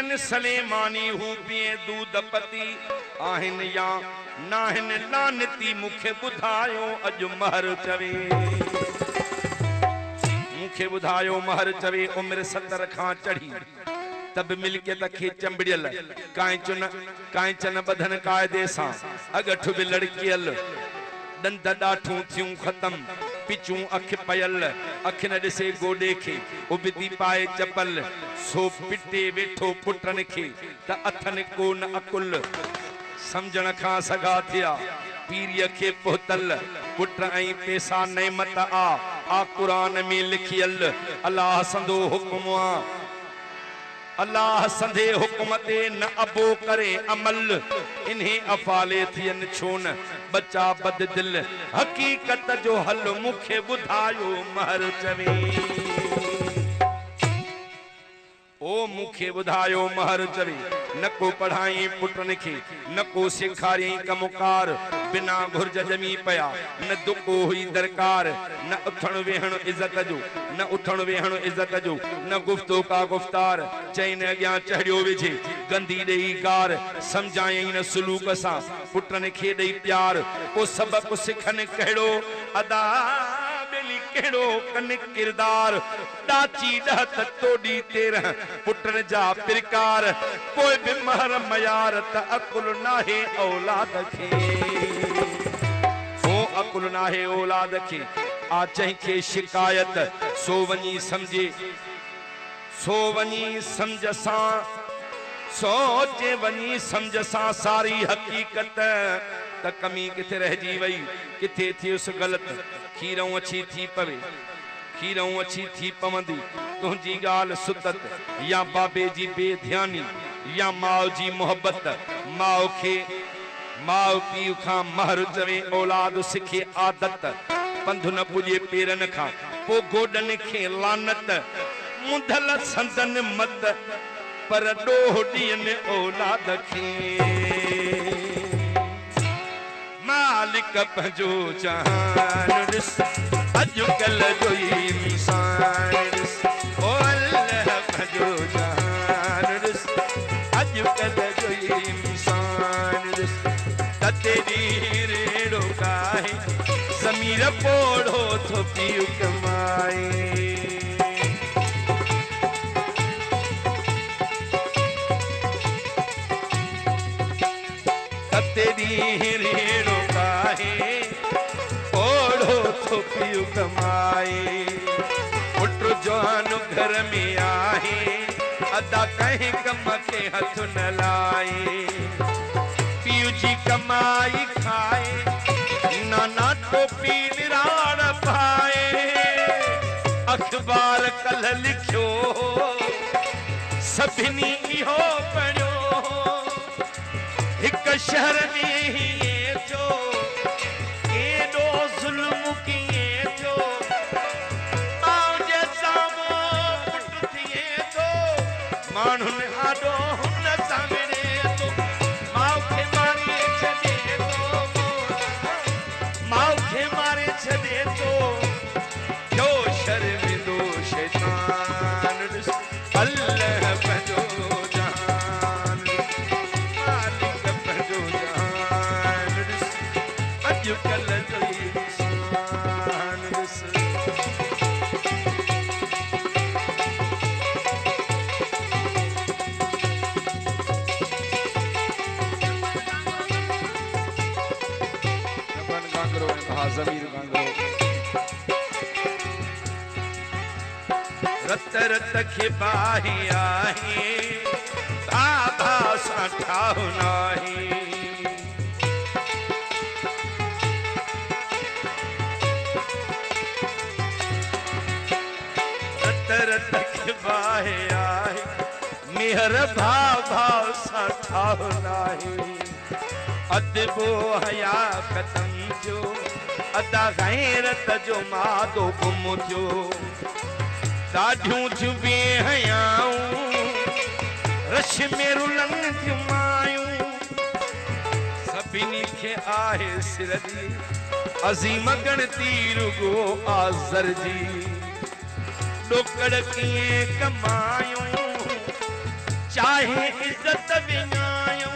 पियन सलेमानी हूँ पिए दूध पती आहिन या नाहिन लानती मुखे बुधायो अज महर चवे मुखे बुधायो महर चवे उम्र 70 खां चढ़ी तब मिलके तखे चंबड़ियल कांचन बधन कायदे सां अगठ बि लड़कियल दंद डाठूं थियूं खत्म पिचूं अख पयल अख न दिसे गोडे खे उबदी पाए चपल सो पिटे वेठो पुटन खे त अथन को न अकुल समझण खां सगा थिया पीरिय खे पोतल पुट ऐं पैसा नेमत आ कुरान में लिखियल अल्लाह संदो हुक्म आ अल्लाह संधे हुक्म ते न अबो करे अमल इन्हें अफाले थियन छोन बच्चा बद दिल हकीकत जो हल मुखे बुधायो महर चवे ओ मुखे बुधायो महर चवे न को पढ़ाई पुटन खे न को सिखारी कमुकार बिना घुर्ज जमी पया न दुको हुई दरकार न उठण वेहण इज्जत जो न उठण वेहण इज्जत जो न गुफ्तो का गुफ्तार चैन अग्यां चढ़ियो विझे गंदी ॾेई कार समझाई न सुलूक सां पुटन खे ॾेई प्यार को सबक सिखन कहिड़ो अदा बेली कहिड़ो कन किरदार डाची ॾहत तोड़ी 13 पुटन जा पिरकार कोई बि महर मयार त अकुल नाहे औलाद खे ओ अकुल नाहे औलाद खे आ जंहिंखे शिकायत सो वञी समझ सां सोचे वञी समझ सां सारी हकीकत त कमी किथे रहिजी वई किथे थियुसि ग़लत खीरऊं अछी थी पवे खीरऊं अछी थी पवंदी तुंहिंजी ॻाल्हि सुतत या बाबे जी बेध्यानी या माउ जी मोहब्बत माउ खे माउ पीउ खां महर चवे औलाद सिखे आदत पंध न पुॼे पेरनि खां पोइ गोॾनि खे लानत मुंधल संदन मत पर ॾोह ॾियनि औलाद खे मालिक पंहिंजो जहान ॾिस अॼुकल्ह जो ई इंसान ॾिस ओ अल्लाह पंहिंजो जहान ॾिस अॼुकल्ह जो ई इंसान ॾिस त तेरी रेड़ो काहे ज़मीर पोड़ो थो पियो कमाए तेरी रेड़ो काहे ओढ़ो तो पियो कमाए पुट जवान घर में आहे अदा कहीं कम के हथ न लाए पियो जी कमाई खाए नाना टोपी निराड़ पाए अखबार कल लिखियो सभिनी इहो पढ़ियो एक शहर में ही जो एडो जुल्म किए जो मां जैसा वो पुट थिए जो माण्हुन आडो हुन सामने तो माउ खे मारे छॾे तो माउ खे मारे छॾे तो जो शर्मिंदो शैतान ॾिस अल्लाह पंहिंजो ज़मीर रत रत खे बाही आहे बाबा सां ठाहु नाही रत रत खे बाही आहे मेहर बाबा सां ठाहु नाही अदबो हया ख़तम जो अदा गैरत जो मादो गुम थियो ॾाढियूं जुबे हयाऊं रश में रुलन थियूं मायूं सभिनी खे आहे सिर जी अज़ीम गणती रुगो आज़र जी ॾोकड़ कीअं कमायूं चाहे इज्जत विञायूं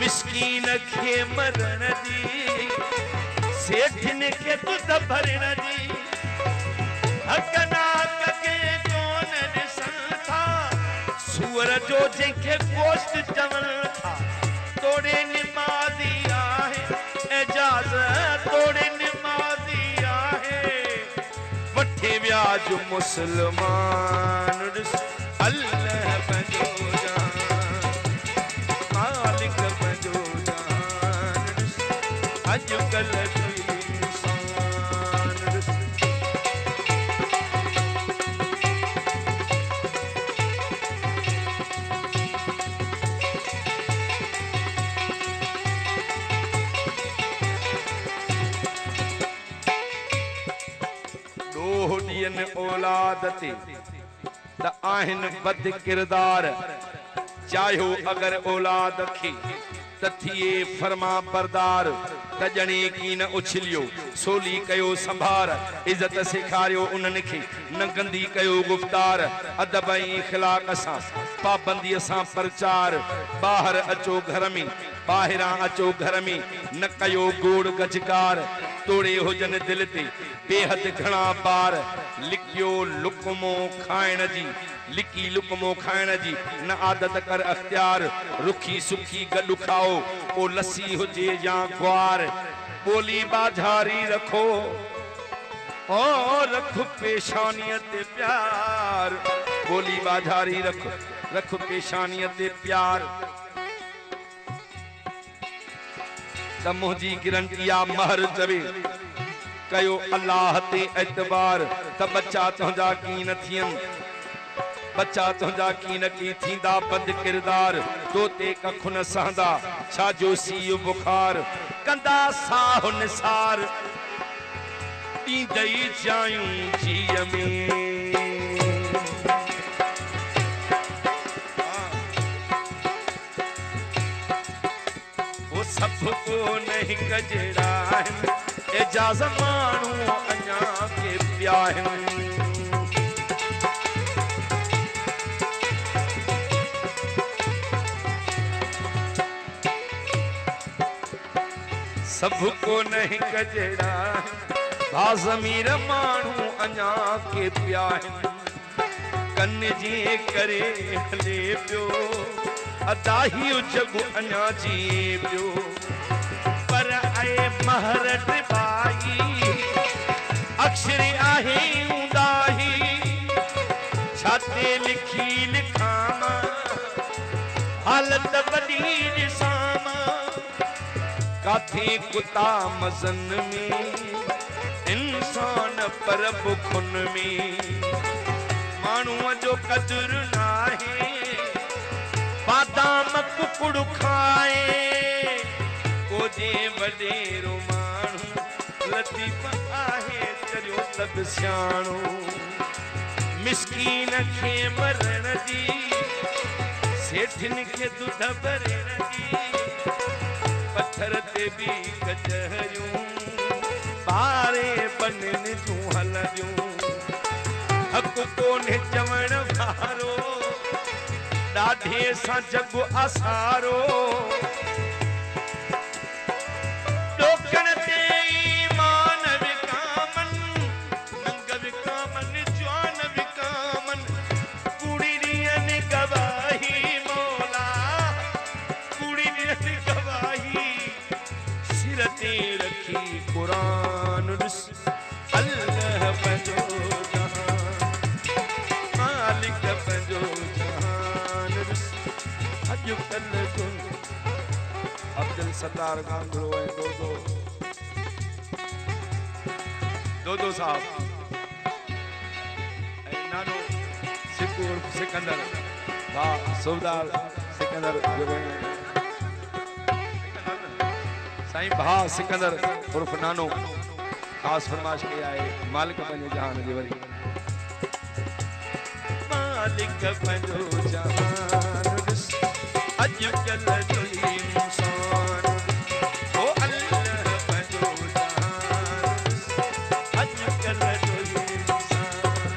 मिसकीन खे मरण जी सेठिन खे दुध भरण जी हकनाक के कोन ॾिसण था सूअर जो जंहिंखे गोश्त चवण था तोड़े निमाज़ी आहे एजाज़ तोड़े निमाज़ी आहे वठे व्याज मुसलमान अल्लाह पंहिंजो जान मालिक पंहिंजो जान अॼुकल्ह जो इंसान ॾोह ॾियनि औलाद ते त आहिनि बद किरदार चाहियो अगर औलाद खे त थिए फरमा बरदार त ॼणे की न उछलियो सोली कयो संभार इज्जत सेखारियो उन्हनि खे न गंदी कयो गुफ्तार अदब ऐं इखलाक सां पाबंदीअ सां प्रचार ॿाहिर अचो घर में ॿाहिरां अचो घर में न कयो गोड़ गजकार तोड़े हुजनि दिल ते बेहद घणा बार लिकियो लुकमो खाइण जी लिकी लुकमो खाइण जी न आदत कर अख्तियार रुखी सुखी गॾु खाओ ओ लस्सी हुजे या ग्वार ॿोली बाझारी रखो ओ रख पेशानीअ ते प्यार ॿोली बाझारी रख पेशानीअ ते प्यार त मुंहिंजी गारंटी आ महर चवे कयो अल्लाह ते एतबार त बच्चा तुंहिंजा की न थियनि बच्चा तुंहिंजा की न की थींदा बद किरदार तो ते कखु न सहंदा छा जो सीउ बुखार कंदा साह निसार ॾींदई जायूं जीअ में वो सब को नहीं कजड़ा एजाज़ माण्हू अञा के पिया आहिनि सबको नहीं कजड़ा भाज़मीर माण्हू अञा के पिया आहिनि कन जे करे हले पियो अदाही जग अञा जी पियो पर आए महर टिबाई अक्षर आहे ऊंदाही छाते लिखी लिखाम हालत वॾी ॾिसाम काथे कुता मज़न में इंसान पर बुखुन में माण्हूअ जो कदुर नाहे बादाम कुकुड़ खाए कोजे वडेरो माण्हू लतीफ़ आहे चरियो सब सियाणो मिसकीन खे मरण जी सेठिन खे दूध भरण जी पत्थर ते भी कचहरियूं पारे बनन जूं हलंदियूं हक़ कोन्हे चवण वारो ॾाढे सां जग आसारो ॾोकण ते ईमान विकामन नंग विकामन जवान विकामन कूड़ी ॾियनि गवाही मौला कूड़ी ॾियनि गवाही सिर ते रखी क़ुरान ॾिस अल्लाह पंहिंजो मालिक पंहिंजो अब्दुल सत्तार गांगुरो है दो साहब नानो सिकूर सिकंदर भा सुबदार सिकंदर साईं भा सिकंदर उर्फ नानो खास फरमाइश के आए मालिक पंहिंजो जहान जी वरी मालिक पंहिंजो जहान अॼुकल्ह जो इंसान ओ अल्लाह पंहिंजो जहान अॼुकल्ह जो इंसान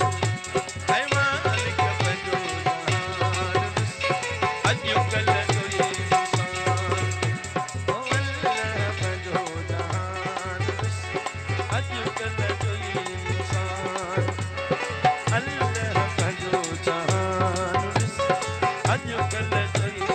है मालिक पंहिंजो जहान रसोई